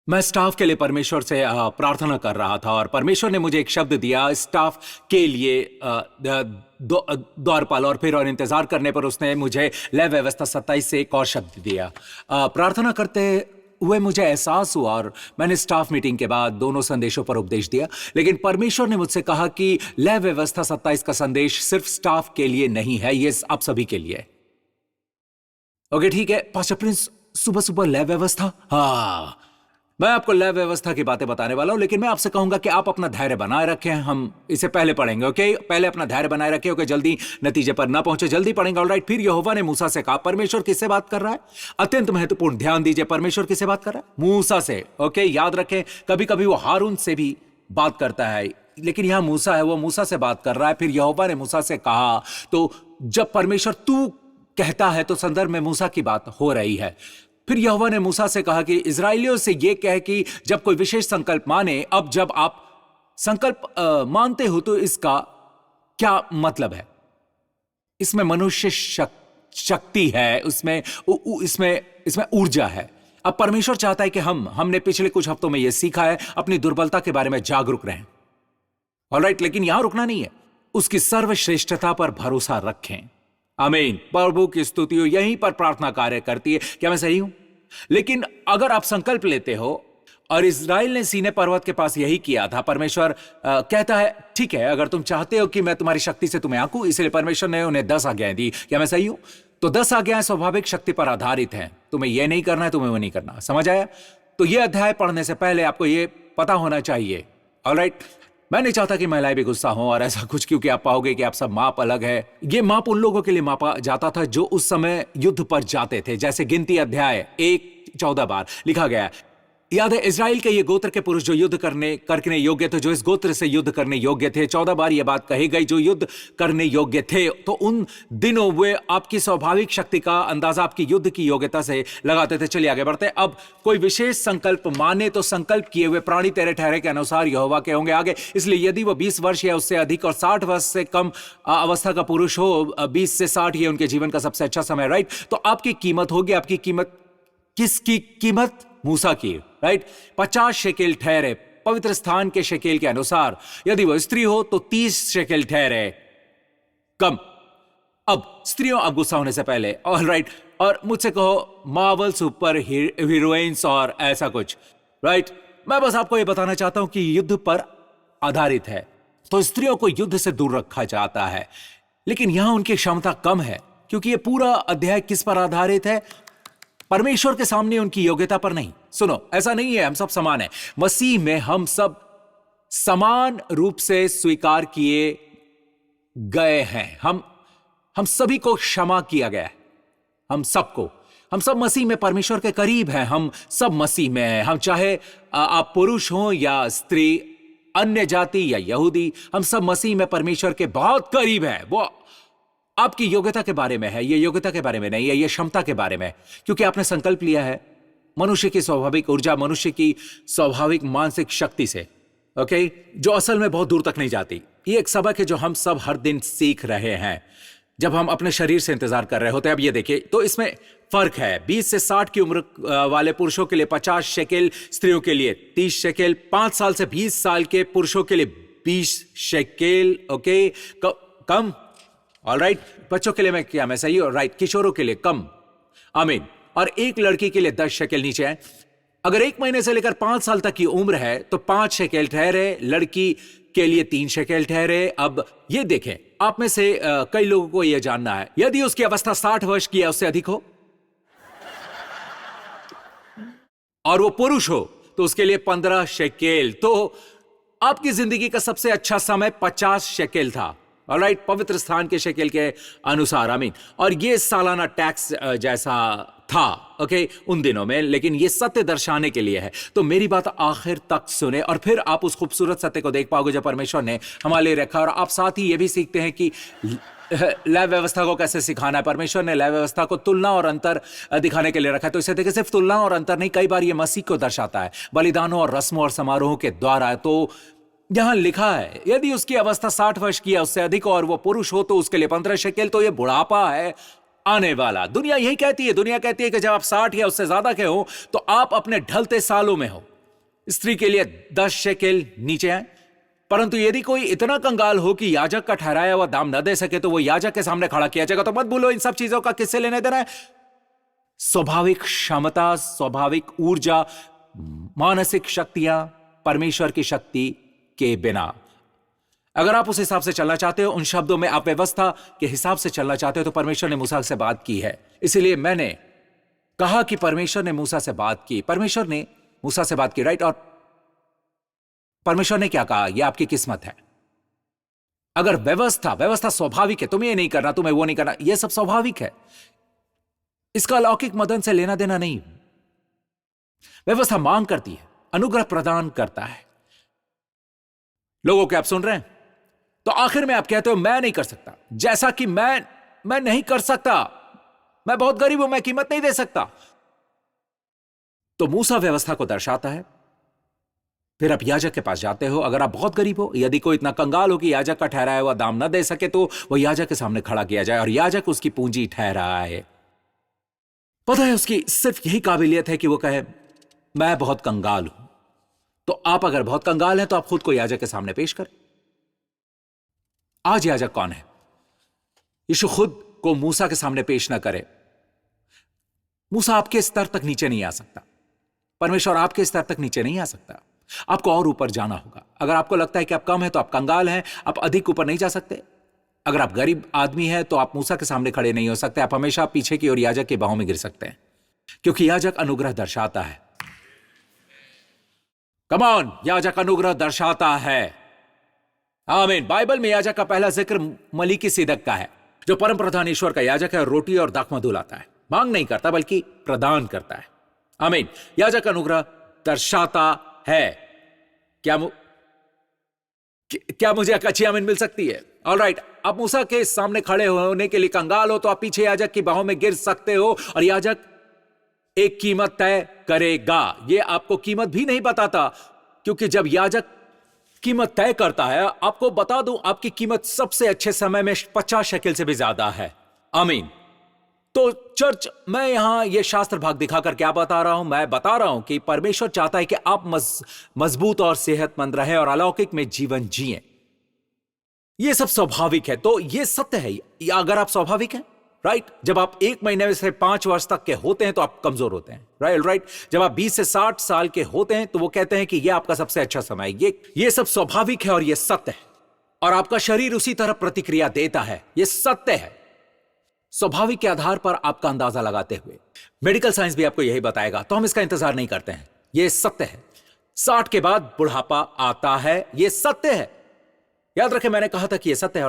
मैं स्टाफ के लिए परमेश्वर से प्रार्थना कर रहा था और परमेश्वर ने मुझे एक शब्द दिया स्टाफ के लिए द्वारपाल, और फिर और इंतजार करने पर उसने मुझे लय व्यवस्था 27 से एक और शब्द दिया। प्रार्थना करते हुए मुझे एहसास हुआ और मैंने स्टाफ मीटिंग के बाद दोनों संदेशों पर उपदेश दिया, लेकिन परमेश्वर ने मुझसे कहा कि लय व्यवस्था 27 का संदेश सिर्फ स्टाफ के लिए नहीं है, ये आप सभी के लिए। ओके ठीक है पास्टर प्रिंस, सुबह सुबह लय व्यवस्था। हाँ, मैं आपको लय व्यवस्था की बातें बताने वाला हूं, लेकिन मैं आपसे कहूंगा कि आप अपना धैर्य बनाए रखें। हम इसे पहले पढ़ेंगे, ओके? पहले अपना धैर्य बनाए रखें, ओके? जल्दी नतीजे पर ना पहुंचे, जल्दी पढ़ेंगे, ऑलराइट? फिर यहोवा ने मूसा से कहा, परमेश्वर किससे बात कर रहा है? अत्यंत महत्वपूर्ण, ध्यान दीजिए, परमेश्वर किससे बात कर रहा है? मूसा से, ओके? याद रखें, कभी कभी वो हारून से भी बात करता है, लेकिन यहां मूसा है, वो मूसा से बात कर रहा है। फिर यहोवा ने मूसा से कहा, तो जब परमेश्वर तू कहता है तो संदर्भ में मूसा की बात हो रही है। फिर यहोवा ने मूसा से कहा कि इजराइलियों से यह कह कि जब कोई विशेष संकल्प माने, अब जब आप संकल्प मानते हो तो इसका क्या मतलब है? इसमें मनुष्य शक्ति है, इसमें ऊर्जा है। अब परमेश्वर चाहता है कि हमने पिछले कुछ हफ्तों में यह सीखा है, अपनी दुर्बलता के बारे में जागरूक रहें, ऑलराइट? लेकिन यहां रुकना नहीं है, उसकी सर्वश्रेष्ठता पर भरोसा रखें। आमीन। प्रभु की स्तुति हो, यहीं पर प्रार्थना कार्य करती है। क्या मैं सही हूं? लेकिन अगर आप संकल्प लेते हो, और इज़राइल ने सीने पर्वत के पास यही किया था, परमेश्वर कहता है ठीक है, अगर तुम चाहते हो कि मैं तुम्हारी शक्ति से तुम्हें आंकूं, इसलिए परमेश्वर ने उन्हें 10 आज्ञाएं दी। क्या मैं सही हूं? तो 10 आज्ञाएं स्वाभाविक शक्ति पर आधारित हैं। तुम्हें यह नहीं करना है, तुम्हें वो नहीं करना। समझ आया? तो यह अध्याय पढ़ने से पहले आपको यह पता होना चाहिए, ऑलराइट? मैं नहीं चाहता कि महिलाएं भी गुस्सा हों और ऐसा कुछ, क्योंकि आप पाओगे कि आप सब माप अलग है। ये माप उन लोगों के लिए मापा जाता था जो उस समय युद्ध पर जाते थे। जैसे गिनती अध्याय 1:14 बार लिखा गया है, याद है? इज़राइल के ये गोत्र के पुरुष जो युद्ध करने योग्य थे, जो इस गोत्र से युद्ध करने योग्य थे। 14 बार ये बात कही गई, जो युद्ध करने योग्य थे। तो उन दिनों वे आपकी स्वाभाविक शक्ति का अंदाजा आपकी युद्ध की योग्यता से लगाते थे। चलिए आगे बढ़ते। अब कोई विशेष संकल्प माने तो संकल्प किए हुए प्राणी तेरे ठहरे के अनुसार यहोवा के होंगे। आगे, इसलिए यदि वो 20 वर्ष या उससे अधिक और 60 वर्ष से कम अवस्था का पुरुष हो, 20 से 60 ये उनके जीवन का सबसे अच्छा समय, राइट? तो आपकी कीमत होगी। आपकी कीमत किसकी कीमत? मूसा की, राइट? 50 शेकेल ठहरे पवित्र स्थान के शेकेल के अनुसार। यदि वो स्त्री हो तो 30 शेकेल ठहरे कम। अब स्त्रियों, अब गुस्सा होने से पहले, ऑलराइट? और मुझसे कहो मार्वल सुपर हीरोइंस और ऐसा कुछ, राइट? मैं बस आपको यह बताना चाहता हूं कि युद्ध पर आधारित है, तो स्त्रियों को युद्ध से दूर रखा जाता है। लेकिन यहां उनकी क्षमता कम है, क्योंकि यह पूरा अध्याय किस पर आधारित है? परमेश्वर के सामने उनकी योग्यता पर नहीं। सुनो, ऐसा नहीं है हम सब समान हैं। मसीह में हम सब समान रूप से स्वीकार किए गए हैं। हम सभी को क्षमा किया गया है। हम सब मसीह में परमेश्वर के करीब हैं। हम सब मसीह में हैं। हम चाहे आप पुरुष हो या स्त्री, अन्य जाति या यहूदी, हम सब मसीह में परमेश्वर के बहुत करीब हैं। वो आपकी योग्यता के बारे में है, ये योग्यता के बारे में नहीं है, ये क्षमता के बारे में, क्योंकि आपने संकल्प लिया है मनुष्य की स्वाभाविक ऊर्जा, मनुष्य की स्वाभाविक मानसिक शक्ति से, ओके? जो असल में बहुत दूर तक नहीं जाती। ये एक सबक है जो हम सब हर दिन सीख रहे हैं जब हम अपने शरीर से इंतजार कर रहे होते हैं। अब ये देखिए, तो इसमें फर्क है। 20 से 60 की उम्र वाले पुरुषों के लिए 50 शेकेल, स्त्रियों के लिए 30 शेकेल, 5 साल से 20 साल के पुरुषों के लिए 20 शेकेल, ओके? कम, ऑलराइट? बच्चों के लिए मैं सही हूं, राइट? किशोरों के लिए कम, आमीन। और एक लड़की के लिए 10 शेकेल नीचे है। अगर 1 महीने से लेकर 5 साल तक की उम्र है तो 5 शेकेल ठहरे, लड़की के लिए 3 शेकेल ठहरे। अब ये देखें, आप में से कई लोगों को यह जानना है, यदि उसकी अवस्था 60 वर्ष की या उससे अधिक हो और वो पुरुष हो तो उसके लिए 15 शेकेल। तो आपकी जिंदगी का सबसे अच्छा समय 50 शेकेल था, ऑलराइट? पवित्र स्थान के शेकेल के अनुसार, आमीन। और ये सालाना टैक्स जैसा था, ओके, उन दिनों में, लेकिन ये सत्य दर्शाने के लिए है। तो मेरी बात आखिर तक सुने और फिर आप उस खूबसूरत सत्य को देख पाओगे जो परमेश्वर ने हमारे लिए रखा। और आप साथ ही ये भी सीखते हैं कि लय व्यवस्था को कैसे सिखाना है। परमेश्वर ने लय व्यवस्था को तुलना और अंतर दिखाने के लिए रखा है। तो इसे देखिए, सिर्फ तुलना और अंतर नहीं, कई बार ये मसीह को दर्शाता है, बलिदानों और रस्मों और समारोहों के द्वारा। तो यहां लिखा है, यदि उसकी अवस्था 60 वर्ष की या उससे अधिक और वो पुरुष हो तो उसके लिए 15 शेकेल। तो ये बुढ़ापा है आने वाला। दुनिया यही कहती है, दुनिया कहती है कि जब आप 60 या उससे ज्यादा के हो तो आप अपने ढलते सालों में हो। स्त्री के लिए 10 शेकेल नीचे है। परंतु यदि कोई इतना कंगाल हो कि याजक का ठहराया हुआ दाम न दे सके तो वो याजक के सामने खड़ा किया जाएगा। तो मत भूलो, इन सब चीजों का किससे लेने देना है? स्वाभाविक क्षमता, स्वाभाविक ऊर्जा, मानसिक शक्तियां परमेश्वर की शक्ति के बिना। अगर आप उस हिसाब से चलना चाहते हो, उन शब्दों में आप व्यवस्था के हिसाब से चलना चाहते हो, तो परमेश्वर ने मूसा से बात की है। इसीलिए मैंने कहा कि परमेश्वर ने मूसा से बात की। परमेश्वर ने मूसा से बात की, राइट? और परमेश्वर ने क्या कहा? यह आपकी किस्मत है। अगर व्यवस्था स्वाभाविक है, तुम्हें ये नहीं करना, तुम्हें वो नहीं करना, यह सब स्वाभाविक है, इसका अलौकिक मदन से लेना देना नहीं। व्यवस्था मांग करती है, अनुग्रह प्रदान करता है। लोगों के आप सुन रहे हैं? तो आखिर में आप कहते हो मैं नहीं कर सकता, जैसा कि मैं नहीं कर सकता, मैं बहुत गरीब हूं, मैं कीमत नहीं दे सकता। तो मूसा व्यवस्था को दर्शाता है। फिर आप याजक के पास जाते हो। अगर आप बहुत गरीब हो, यदि कोई इतना कंगाल हो कि याजक का ठहराया हुआ दाम न दे सके, तो वह याजक के सामने खड़ा किया जाए और याजक उसकी पूंजी ठहराए। पता है, उसकी सिर्फ यही काबिलियत है कि वो कहे मैं बहुत कंगाल हूं। तो आप अगर बहुत कंगाल हैं तो आप खुद को याजक के सामने पेश करें। आज याजक कौन है? यीशु खुद को मूसा के सामने पेश ना करे। मूसा आपके स्तर तक नीचे नहीं आ सकता, परमेश्वर आपके स्तर तक नीचे नहीं आ सकता। आपको और ऊपर जाना होगा। अगर आपको लगता है कि आप कम हैं तो आप कंगाल हैं, आप अधिक ऊपर नहीं जा सकते। अगर आप गरीब आदमी हैं तो आप मूसा के सामने खड़े नहीं हो सकते। आप हमेशा पीछे की ओर याजक की बाहों में गिर सकते हैं, क्योंकि याजक अनुग्रह दर्शाता है। कम ऑन, याजक अनुग्रह दर्शाता है। आमीन। बाइबल में याजक का पहला जिक्र मलीकी सिदक का है, जो परम प्रधान ईश्वर का याजक है और रोटी और दाखमधु लाता है। मांग नहीं करता बल्कि प्रदान करता है। आमीन। याजक अनुग्रह दर्शाता है। क्या मुझे एक अच्छी आमीन मिल सकती है? ऑलराइट। आप मूसा के सामने खड़े होने के लिए कंगाल हो तो आप पीछे याजक की बाहों में गिर सकते हो और याजक एक कीमत तय करेगा। यह आपको कीमत भी नहीं बताता, क्योंकि जब याजक कीमत तय करता है, आपको बता दूं, आपकी कीमत सबसे अच्छे समय में 50 शकेल से भी ज्यादा है। आमीन। तो चर्च, मैं यहां यह शास्त्र भाग दिखाकर क्या बता रहा हूं? मैं बता रहा हूं कि परमेश्वर चाहता है कि आप मजबूत और सेहतमंद रहें और अलौकिक में जीवन जिएं। यह सब स्वाभाविक है। तो यह सत्य है। या अगर आप स्वाभाविक हैं, राइट, जब आप 1 महीने से 5 वर्ष तक के होते हैं तो आप कमजोर होते हैं, राइट। जब आप 20 से 60 साल के होते हैं तो वो कहते हैं कि यह आपका सबसे अच्छा समय है। ये सब स्वाभाविक है और यह सत्य है, और आपका शरीर उसी तरह प्रतिक्रिया देता है। यह सत्य है। स्वाभाविक के आधार पर आपका अंदाजा लगाते हुए मेडिकल साइंस भी आपको यही बताएगा, तो हम इसका इंतजार नहीं करते हैं। यह सत्य है। 60 के बाद बुढ़ापा आता है, यह सत्य है। याद रखें, मैंने कहा था कि यह सत्य है।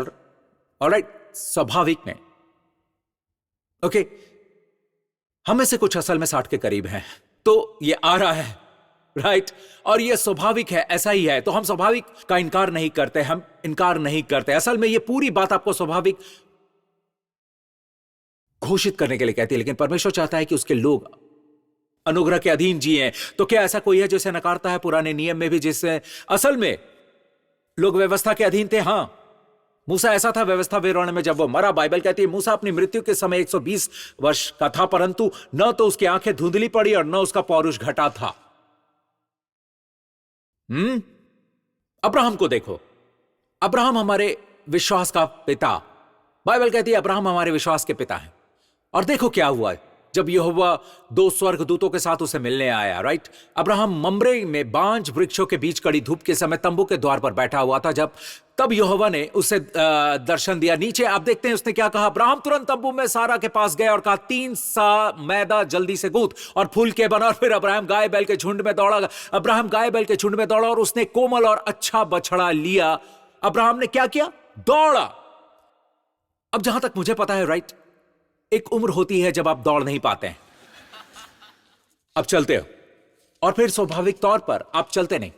ऑलराइट, स्वाभाविक में। ओके, हम में से कुछ असल में 60 के करीब हैं, तो ये आ रहा है, राइट, और ये स्वाभाविक है, ऐसा ही है। तो हम स्वाभाविक का इनकार नहीं करते, हम इनकार नहीं करते। असल में ये पूरी बात आपको स्वाभाविक घोषित करने के लिए कहती है, लेकिन परमेश्वर चाहता है कि उसके लोग अनुग्रह के अधीन जिए। तो क्या ऐसा कोई है जो इसे नकारता है? पुराने नियम में भी जिससे असल में लोग व्यवस्था के अधीन थे। हां, मूसा ऐसा था व्यवस्था विवरण में। जब वो मरा, बाइबल कहती है मूसा अपनी मृत्यु के समय 120 वर्ष का था, परंतु न तो उसकी आंखें धुंधली पड़ी और न उसका पौरुष घटा था। अब्राहम को देखो। अब्राहम हमारे विश्वास का पिता। बाइबल कहती है अब्राहम हमारे विश्वास के पिता हैं। और देखो क्या हुआ जब यहोवा 2 स्वर्गदूतों के साथ उसे मिलने आया, राइट। अब्राहम मम्रे में बांज वृक्षों के बीच कड़ी धूप के समय तंबू के द्वार पर बैठा हुआ था। तब यहोवा ने उसे दर्शन दिया। नीचे आप देखते हैं उसने क्या कहा। अब्राहम तुरंत तंबू में सारा के पास गया और कहा 3 सा मैदा जल्दी से गूंथ और फूल के बना। और फिर अब्राहम गाय बैल के झुंड में दौड़ा। अब्राहम गाय बैल के झुंड में दौड़ा और उसने कोमल और अच्छा बछड़ा लिया। अब्राहम ने क्या किया? दौड़ा। अब जहां तक मुझे पता है, राइट, एक उम्र होती है जब आप दौड़ नहीं पाते हैं, आप चलते हो, और फिर स्वाभाविक तौर पर आप चलते नहीं,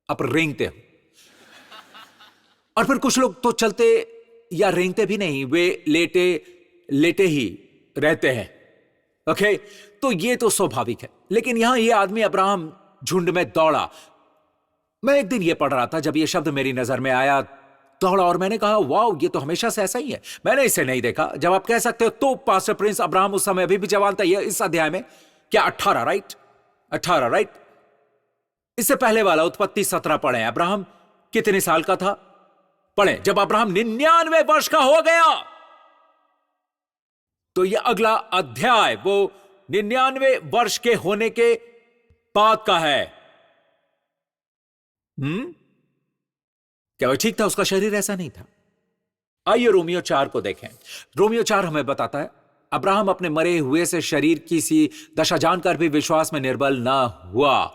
आप रेंगते हो। और फिर कुछ लोग तो चलते या रेंगते भी नहीं, वे लेटे लेटे ही रहते हैं। ओके, तो ये तो स्वाभाविक है। लेकिन यहां ये आदमी अब्राहम झुंड में दौड़ा। मैं एक दिन ये पढ़ रहा था, जब ये शब्द मेरी नजर में आया, दौड़ा, और मैंने कहा वाओ, ये तो हमेशा से ऐसा ही है, मैंने इसे नहीं देखा। जब आप कह सकते हो तो पास्टर प्रिंस, अब्राहम उस समय अभी भी जवान था। ये इस अध्याय में क्या 18, राइट, 18, राइट। इससे पहले वाला उत्पत्ति 17 पढ़े। अब्राहम कितने साल का था? पढ़े, जब अब्राहम 99 वर्ष का हो गया। तो यह अगला अध्याय वो 99 वर्ष के होने के बाद का है। क्या वो ठीक था? उसका शरीर ऐसा नहीं था। आइए रोमियो 4 को देखें। रोमियो 4 हमें बताता है अब्राहम अपने मरे हुए से शरीर की सी दशा जानकर भी विश्वास में निर्बल ना हुआ।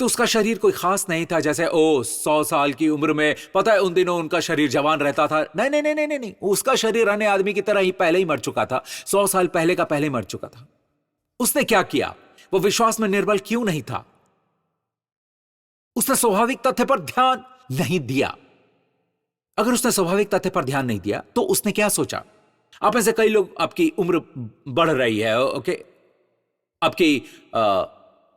तो उसका शरीर कोई खास नहीं था, जैसे 100 साल की उम्र में, पता है उन दिनों उनका शरीर जवान रहता था। नहीं नहीं नहीं नहीं नहीं, उसका शरीर अन्य आदमी की तरह ही पहले ही मर चुका था। 100 साल पहले का पहले मर चुका था। उसने क्या किया? वो विश्वास में निर्बल क्यों नहीं था? उसने स्वाभाविक तथ्य पर ध्यान नहीं दिया। अगर उसने स्वाभाविक तथ्य पर ध्यान नहीं दिया तो उसने क्या सोचा? आप में से कई लोग, आपकी उम्र बढ़ रही है, ओके, आपकी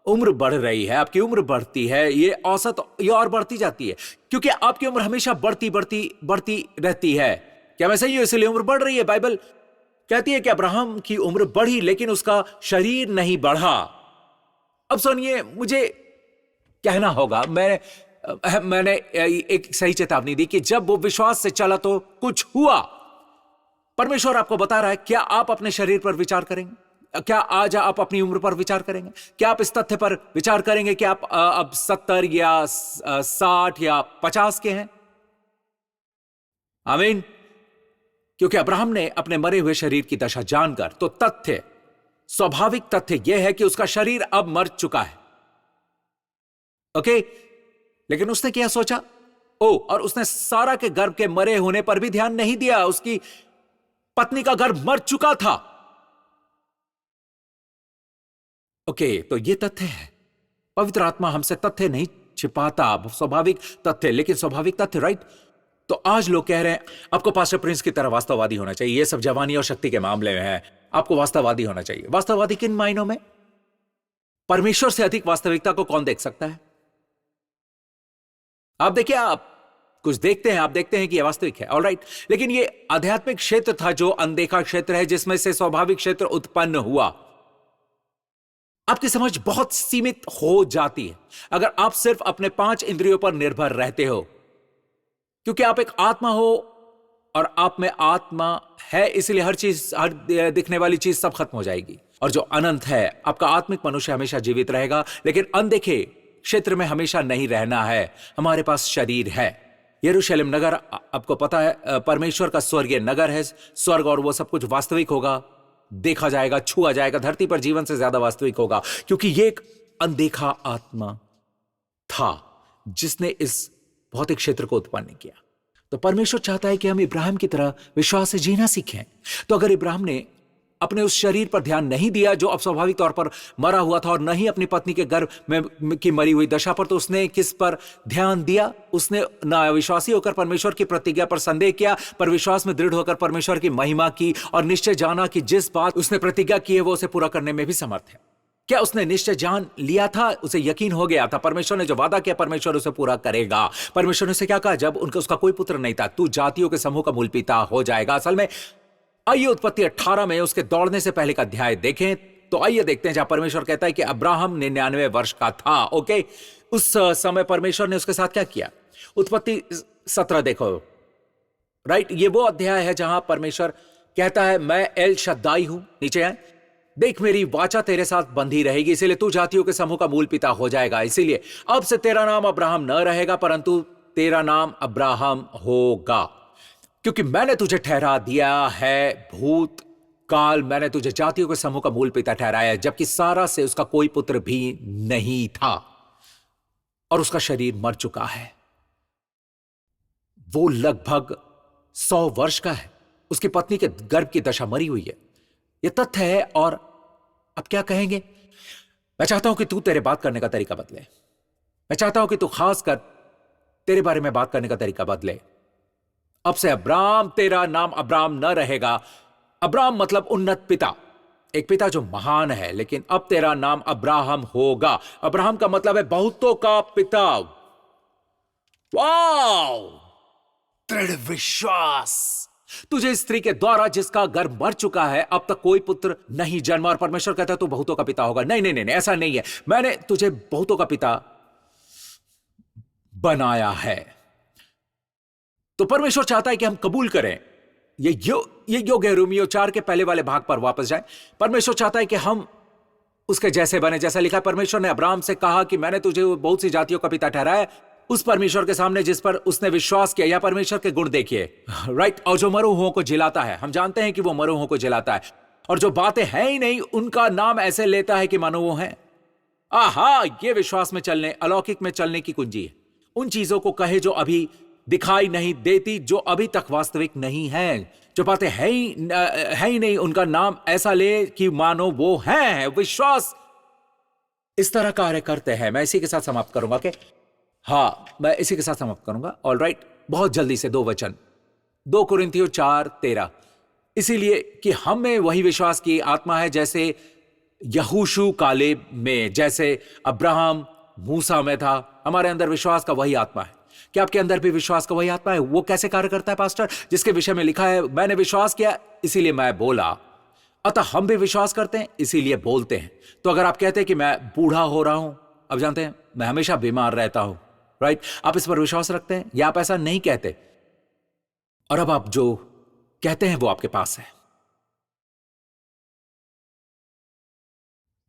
उम्र बढ़ रही है, आपकी उम्र बढ़ती है, ये औसत ये और बढ़ती जाती है, क्योंकि आपकी उम्र हमेशा बढ़ती बढ़ती बढ़ती रहती है। क्या मैं सही हूं? इसलिए उम्र बढ़ रही है। बाइबल कहती है कि अब्राहम की उम्र बढ़ी लेकिन उसका शरीर नहीं बढ़ा। अब सुनिए, मुझे कहना होगा, मैंने एक सही चेतावनी दी कि जब वो विश्वास से चला तो कुछ हुआ। परमेश्वर आपको बता रहा है, क्या आप अपने शरीर पर विचार करेंगे? क्या आज आप अपनी उम्र पर विचार करेंगे? क्या आप इस तथ्य पर विचार करेंगे कि आप अब 70 या 60 या 50 के हैं? आमीन। क्योंकि अब्राहम ने अपने मरे हुए शरीर की दशा जानकर, तो तथ्य, स्वाभाविक तथ्य यह है कि उसका शरीर अब मर चुका है। ओके, लेकिन उसने क्या सोचा? और उसने सारा के गर्भ के मरे होने पर भी ध्यान नहीं दिया। उसकी पत्नी का गर्भ मर चुका था। ओके, तो ये तथ्य है। पवित्र आत्मा हमसे तथ्य नहीं छिपाता, स्वाभाविक तथ्य, लेकिन स्वाभाविक तथ्य, राइट? तो आज लोग कह रहे हैं आपको पास्टर प्रिंस की तरह वास्तववादी होना चाहिए। ये सब जवानी और शक्ति के मामले में है, आपको वास्तववादी होना चाहिए। वास्तववादी किन मायनों में? परमेश्वर से अधिक वास्तविकता को कौन देख सकता है? आप देखिए, आप कुछ देखते हैं, आप देखते हैं कि यह वास्तविक है, ऑलराइट, लेकिन यह आध्यात्मिक क्षेत्र था जो अनदेखा क्षेत्र है, जिसमें से स्वाभाविक क्षेत्र उत्पन्न हुआ। आपकी समझ बहुत सीमित हो जाती है अगर आप सिर्फ अपने 5 इंद्रियों पर निर्भर रहते हो, क्योंकि आप एक आत्मा हो और आप में आत्मा है, इसलिए हर चीज, हर दिखने वाली चीज सब खत्म हो जाएगी। और जो अनंत है, आपका आत्मिक मनुष्य हमेशा जीवित रहेगा, लेकिन अनदेखे क्षेत्र में हमेशा नहीं रहना है। हमारे पास शरीर है। यरूशलेम नगर, आपको पता है, परमेश्वर का स्वर्गीय नगर है। स्वर्ग और वो सब कुछ वास्तविक होगा, देखा जाएगा, छुआ जाएगा, धरती पर जीवन से ज्यादा वास्तविक होगा, क्योंकि ये एक अनदेखा आत्मा था जिसने इस भौतिक क्षेत्र को उत्पन्न किया। तो परमेश्वर चाहता है कि हम इब्राहिम की तरह विश्वास से जीना सीखें। तो अगर इब्राहिम ने अपने उस शरीर पर ध्यान नहीं दिया जो अब स्वाभाविक तौर पर मरा हुआ था, और न ही अपनी पत्नी के गर्भ में की मरी हुई दशा पर, तो उसने किस पर ध्यान दिया? उसने न अविश्वासी होकर परमेश्वर की प्रतिज्ञा पर संदेह किया, पर विश्वास में दृढ़ होकर परमेश्वर की महिमा की और निश्चय जाना कि जिस बात उसने प्रतिज्ञा की है वो उसे पूरा करने में भी समर्थ है। क्या उसने निश्चय जान लिया था? उसे यकीन हो गया था, परमेश्वर ने जो वादा किया परमेश्वर उसे पूरा करेगा। परमेश्वर ने उसे क्या कहा जब उसका कोई पुत्र नहीं था? तू जातियों के समूह का मूल पिता हो जाएगा। असल में आइए उत्पत्ति 18 में उसके दौड़ने से पहले का अध्याय देखें, तो आइए देखते हैं जहां परमेश्वर कहता है कि अब्राहम 99 वर्ष का था। ओके, उस समय परमेश्वर ने उसके साथ क्या किया? उत्पत्ति 17 देखो, राइट? ये वो अध्याय है जहां परमेश्वर कहता है मैं एल शद्दाई हूं। नीचे आए, देख मेरी वाचा तेरे साथ बंधी रहेगी, इसीलिए तू जातियों के समूह का मूल पिता हो जाएगा। इसीलिए अब से तेरा नाम अब्राहम न रहेगा, परंतु तेरा नाम अब्राहम होगा, क्योंकि मैंने तुझे ठहरा दिया है भूत काल, मैंने तुझे जातियों के समूह का मूल पिता ठहराया, जबकि सारा से उसका कोई पुत्र भी नहीं था और उसका शरीर मर चुका है। वो लगभग 100 वर्ष का है। उसकी पत्नी के गर्भ की दशा मरी हुई है। यह तथ्य है। और अब क्या कहेंगे? मैं चाहता हूं कि तू तेरे बात करने का तरीका बदले। मैं चाहता हूं कि तू खासकर तेरे बारे में बात करने का तरीका बदले। अब से अब्राम, तेरा नाम अब्राम न रहेगा। अब्राम मतलब उन्नत पिता, एक पिता जो महान है, लेकिन अब तेरा नाम अब्राहम होगा। अब्राहम का मतलब है बहुतों का पिता। वाओ, दृढ़ विश्वास। तुझे स्त्री के द्वारा जिसका गर्भ मर चुका है, अब तक कोई पुत्र नहीं जन्मा, और परमेश्वर कहता है तू बहुतों का पिता होगा। नहीं नहीं नहीं, ऐसा नहीं है। मैंने तुझे बहुतों का पिता बनाया है। तो परमेश्वर चाहता है कि हम कबूल करें। ये योग्य है। रोमियो 4 के पहले वाले भाग पर वापस जाएं। परमेश्वर चाहता है कि हम उसके जैसे बने। जैसा लिखा है, परमेश्वर ने अब्राहम से कहा कि मैंने तुझे बहुत सी जातियों का पिता ठहराया। उस परमेश्वर के सामने जिस पर उसने विश्वास किया, या परमेश्वर के गुण देखिए, राइट। और जो मरे हुओं को जिलाता है, हम जानते हैं कि वो मरे हुओं को जिलाता है, और जो बातें हैं ही नहीं उनका नाम ऐसे लेता है कि मानो वो हैं। आहा, ये विश्वास में चलने, अलौकिक में चलने की कुंजी है। उन चीजों को कहे जो अभी दिखाई नहीं देती, जो अभी तक वास्तविक नहीं है। जो बातें है ही नहीं उनका नाम ऐसा ले कि मानो वो हैं। विश्वास इस तरह कार्य करते हैं। मैं इसी के साथ समाप्त करूंगा कि मैं इसी के साथ समाप्त करूंगा। ऑलराइट, बहुत जल्दी से 2 वचन, 2 कुरिन्थियों 4:13। इसीलिए कि हम में वही विश्वास की आत्मा है, जैसे यहोशू कालेब में, जैसे अब्राहम मूसा में था। हमारे अंदर विश्वास का वही आत्मा है। क्या आपके अंदर भी विश्वास का वही आत्मा है? वो कैसे कार्य करता है पास्टर? जिसके विषय में लिखा है, मैंने विश्वास किया इसीलिए मैं बोला। अतः हम भी विश्वास करते हैं इसीलिए बोलते हैं। तो अगर आप कहते हैं कि मैं बूढ़ा हो रहा हूं, अब जानते हैं मैं हमेशा बीमार रहता हूं, राइट, आप इस पर विश्वास रखते हैं या आप ऐसा नहीं कहते? और अब आप जो कहते हैं वो आपके पास है।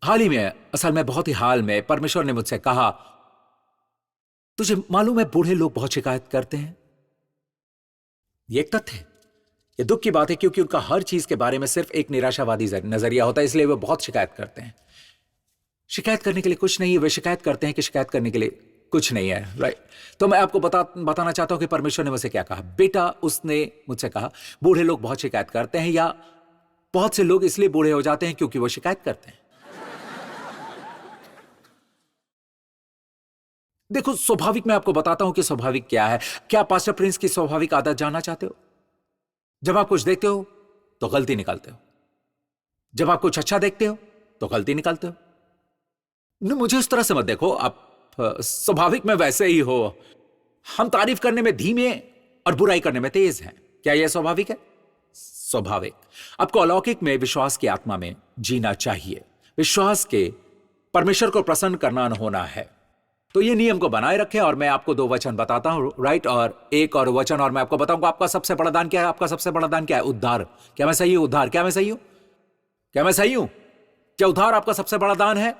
हाल ही में, असल में बहुत ही हाल में, परमेश्वर ने मुझसे कहा, तुझे मालूम है बूढ़े लोग बहुत शिकायत करते हैं। ये एक तथ्य है, ये दुख की बात है, क्योंकि उनका हर चीज के बारे में सिर्फ एक निराशावादी नजरिया होता है, इसलिए वे बहुत शिकायत करते हैं। शिकायत करने के लिए कुछ नहीं है, वे शिकायत करते हैं कि शिकायत करने के लिए कुछ नहीं है, राइट। तो मैं आपको बताना चाहता हूं कि परमेश्वर ने मुझसे क्या कहा। बेटा, उसने मुझसे कहा बूढ़े लोग बहुत शिकायत करते हैं, या बहुत से लोग इसलिए बूढ़े हो जाते हैं क्योंकि वो शिकायत करते हैं। देखो, स्वाभाविक, मैं आपको बताता हूं कि स्वाभाविक क्या है। क्या पास्टर प्रिंस की स्वाभाविक आदत जानना चाहते हो? जब आप कुछ देखते हो तो गलती निकालते हो, जब आप कुछ अच्छा देखते हो तो गलती निकालते हो। नहीं, मुझे उस तरह से मत देखो, आप स्वाभाविक में वैसे ही हो। हम तारीफ करने में धीमे और बुराई करने में तेज हैं। क्या यह स्वाभाविक है? स्वाभाविक। आपको अलौकिक में विश्वास की आत्मा में जीना चाहिए। विश्वास के परमेश्वर को प्रसन्न करना होना है। तो ये नियम को बनाए रखें। और मैं आपको 2 वचन बताता हूं, राइट, और एक और वचन, और मैं आपको बताऊंगा आपका सबसे बड़ा दान क्या है। आपका सबसे बड़ा दान क्या है? उद्धार। क्या मैं सही हूं? उद्धार। क्या मैं सही हूं? क्या मैं सही हूं? क्या उद्धार आपका सबसे बड़ा दान है?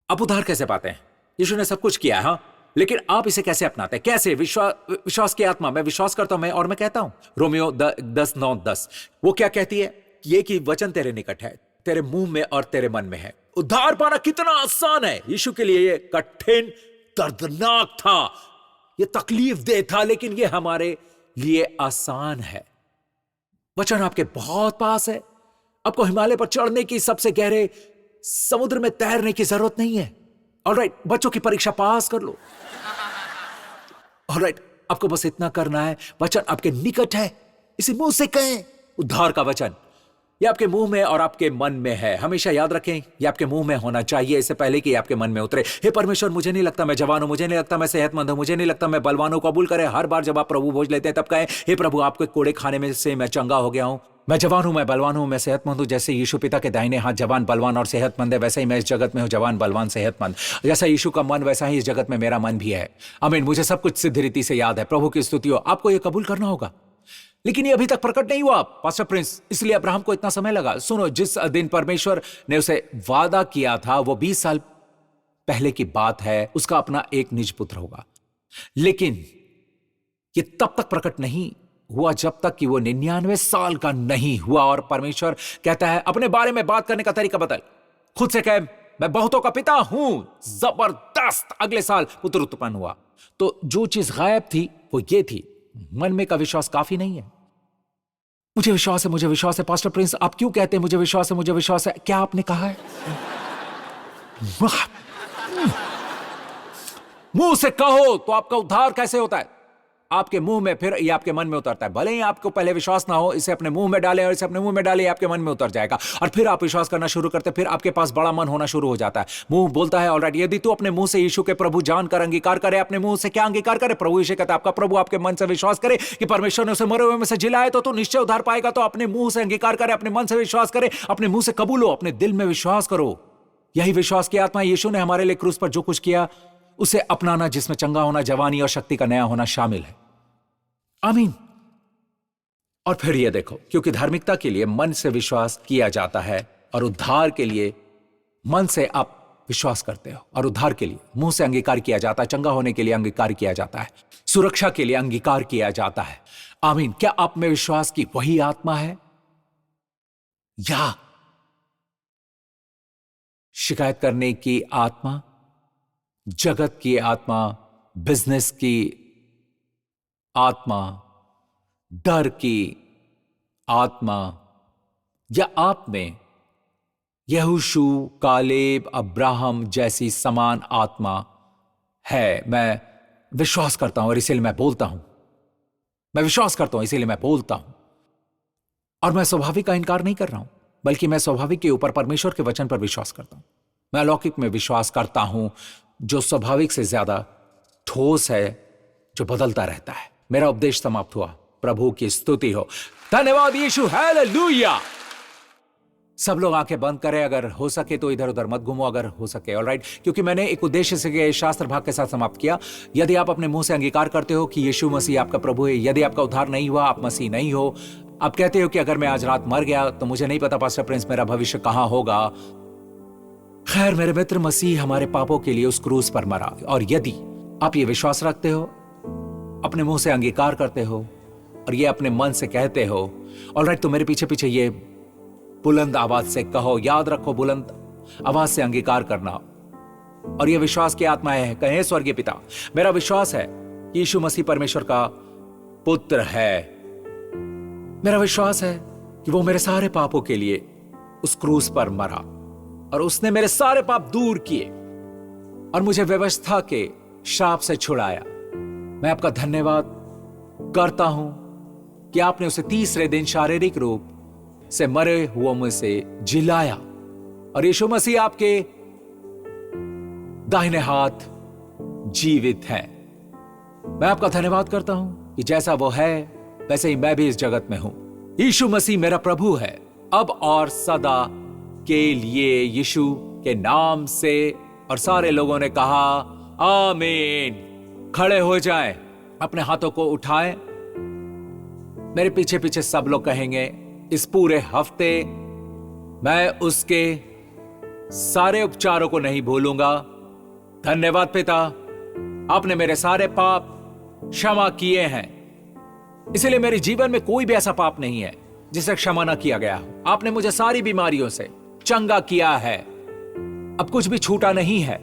आप उद्धार कैसे पाते हैं? यीशु ने सब कुछ किया है, हाँ, लेकिन आप इसे कैसे अपनाते हैं? कैसे? विश्वास की आत्मा। मैं विश्वास करता हूं, और मैं कहता हूं, रोमियो 10:9-10 वो क्या कहती है? ये कि वचन तेरे निकट है, तेरे मुंह में और तेरे मन में है। उद्धार पाना कितना आसान है। यीशु के लिए ये कठिन, दर्दनाक था, ये तकलीफ दे था, लेकिन ये हमारे लिए आसान है। वचन आपके बहुत पास है। आपको हिमालय पर चढ़ने की, सबसे गहरे समुद्र में तैरने की जरूरत नहीं है। ऑलराइट, बच्चों की परीक्षा पास कर लो। ऑलराइट, आपको बस इतना करना है, वचन आपके निकट है, इसे मुंह से कहें। उद्धार का वचन ये आपके मुंह में और आपके मन में है। हमेशा याद रखें, ये आपके मुंह में होना चाहिए इससे पहले कि आपके मन में उतरे। हे परमेश्वर, मुझे नहीं लगता मैं जवान हूं, मुझे नहीं लगता मैं सेहतमंद हूं, मुझे नहीं लगता मैं बलवान हूं। कबूल करें। हर बार जब आप प्रभु भोज लेते हैं तब कहें, हे प्रभु, आपके कोड़े खाने में से मैं चंगा हो गया हूं। मैं जवान हूं, मैं बलवान हूं, मैं सेहतमंद हूं। जैसे यीशु पिता के दाहिने हाथ जवान, बलवान और सेहतमंद है, वैसे ही मैं इस जगत में हूं, जवान, बलवान, सेहतमंद। जैसा यीशु का मन, वैसा ही इस जगत में मेरा मन भी है। आमीन। मुझे सब कुछ सिद्ध रीति से याद है। प्रभु की स्तुति हो। आपको यह कबूल करना होगा, लेकिन ये अभी तक प्रकट नहीं हुआ पास्टर प्रिंस, इसलिए अब्राहम को इतना समय लगा। सुनो, जिस दिन परमेश्वर ने उसे वादा किया था वो 20 साल पहले की बात है। उसका अपना एक निज पुत्र होगा, लेकिन ये तब तक प्रकट नहीं हुआ जब तक कि वो 99 साल का नहीं हुआ। और परमेश्वर कहता है, अपने बारे में बात करने का तरीका बदल। खुद से कहे, मैं बहुतों का पिता हूं। जबरदस्त। अगले साल पुत्र उत्पन्न हुआ। तो जो चीज गायब थी वो ये थी, मन में का विश्वास काफी नहीं है। मुझे विश्वास है, मुझे विश्वास है। पास्टर प्रिंस, आप क्यों कहते हैं मुझे विश्वास है, मुझे विश्वास है? क्या आपने कहा है? मुंह से कहो तो आपका उद्धार कैसे होता है? आपके मुंह में, फिर ये आपके मन में उतरता है। भले ही आपको पहले विश्वास ना हो, इसे अपने मुंह में डालें और इसे अपने मुंह में डालें, आपके मन में उतर जाएगा और फिर आप विश्वास करना शुरू करते हैं। फिर आपके पास बड़ा मन होना शुरू हो जाता है। मुंह बोलता है, ऑलराइट, यदि तू अपने मुंह से यीशु के प्रभु जानकर अंगीकार करे, अपने मुंह से क्या अंगीकार करे? प्रभु यीशु कहता है, आपका प्रभु आपके मन से विश्वास करे कि परमेश्वर ने उसे मरे हुए में से जिलाया, तो निश्चय उद्धार पाएगा। तो अपने मुंह से अंगीकार करे, अपने मन से विश्वास करे, अपने मुंह से कबूलो, अपने दिल में विश्वास करो। यही विश्वास की आत्मा। यीशु ने हमारे लिए क्रूस पर जो कुछ किया उसे अपनाना जिसमें चंगा होना, जवानी और शक्ति का नया होना शामिल है। आमीन। और फिर यह देखो, क्योंकि धार्मिकता के लिए मन से विश्वास किया जाता है और उद्धार के लिए मन से आप विश्वास करते हो, और उद्धार के लिए मुंह से अंगीकार किया जाता है, चंगा होने के लिए अंगीकार किया जाता है, सुरक्षा के लिए अंगीकार किया जाता है। आमीन। क्या आप में विश्वास की वही आत्मा है, या शिकायत करने की आत्मा, जगत की आत्मा, बिजनेस की आत्मा, डर की आत्मा, या आप में यहोशू, कालेब, अब्राहम जैसी समान आत्मा है? मैं विश्वास करता हूं और इसीलिए मैं बोलता हूं। मैं विश्वास करता हूं इसीलिए मैं बोलता हूं। और मैं स्वाभाविक का इनकार नहीं कर रहा हूं, बल्कि मैं स्वाभाविक के ऊपर परमेश्वर के वचन पर विश्वास करता हूं। मैं अलौकिक में विश्वास करता हूं, जो स्वाभाविक से ज्यादा ठोस है, जो बदलता रहता है। मेरा उपदेश समाप्त हुआ। प्रभु की स्तुति हो। धन्यवाद यीशु। हालेलुया। सब लोग आंखें बंद करें, अगर हो सके तो इधर उधर मत घूमो, अगर हो सके। ऑलराइट, क्योंकि मैंने एक उद्देश्य से शास्त्र भाग के साथ समाप्त किया। यदि आप अपने मुंह से अंगीकार करते हो कि यीशु मसीह आपका प्रभु है, यदि आपका उद्धार नहीं हुआ, आप मसीह नहीं हो, आप कहते हो कि अगर मैं आज रात मर गया तो मुझे नहीं पता पास्टर प्रिंस मेरा भविष्य कहां होगा। खैर मेरे मित्र, मसीह हमारे पापों के लिए उस क्रूस पर मरा, और यदि आप ये विश्वास रखते हो, अपने मुंह से अंगीकार करते हो और ये अपने मन से कहते हो, ऑलराइट, तो मेरे पीछे पीछे ये बुलंद आवाज से कहो। याद रखो, बुलंद आवाज से अंगीकार करना। और यह विश्वास की आत्मा है। कहें, स्वर्गीय पिता, मेरा विश्वास है कि यीशु मसीह परमेश्वर का पुत्र है। मेरा विश्वास है कि वो मेरे सारे पापों के लिए उस क्रूस पर मरा और उसने मेरे सारे पाप दूर किए और मुझे व्यवस्था के श्राप से छुड़ाया। मैं आपका धन्यवाद करता हूं कि आपने उसे तीसरे दिन शारीरिक रूप से मरे हुओं में से जिलाया, और यीशु मसीह आपके दाहिने हाथ जीवित है। मैं आपका धन्यवाद करता हूं कि जैसा वो है वैसे ही मैं भी इस जगत में हूं। यीशु मसीह मेरा प्रभु है, अब और सदा के लिए, यीशु के नाम से। और सारे लोगों ने कहा आमीन। खड़े हो जाएं, अपने हाथों को उठाएं। मेरे पीछे पीछे सब लोग कहेंगे, इस पूरे हफ्ते मैं उसके सारे उपचारों को नहीं भूलूंगा। धन्यवाद पिता, आपने मेरे सारे पाप क्षमा किए हैं, इसलिए मेरे जीवन में कोई भी ऐसा पाप नहीं है जिसे क्षमा ना किया गया हो। आपने मुझे सारी बीमारियों से चंगा किया है, अब कुछ भी छूटा नहीं है।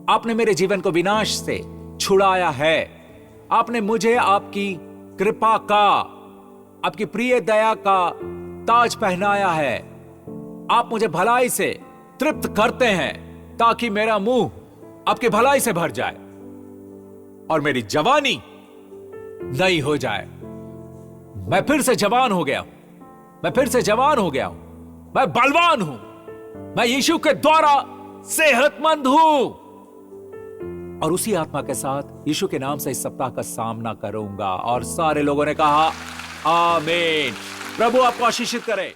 आपने मेरे जीवन को विनाश से छुड़ाया है। आपने मुझे आपकी कृपा का, आपकी प्रिय दया का ताज पहनाया है। आप मुझे भलाई से तृप्त करते हैं ताकि मेरा मुंह आपकी भलाई से भर जाए और मेरी जवानी नई हो जाए। मैं फिर से जवान हो गया हूं। मैं फिर से जवान हो गया हूं। मैं बलवान हूं। मैं यीशु के द्वारा सेहतमंद हूं और उसी आत्मा के साथ यीशु के नाम से इस सप्ताह का सामना करूंगा। और सारे लोगों ने कहा आमीन। प्रभु आपको आशीषित करे।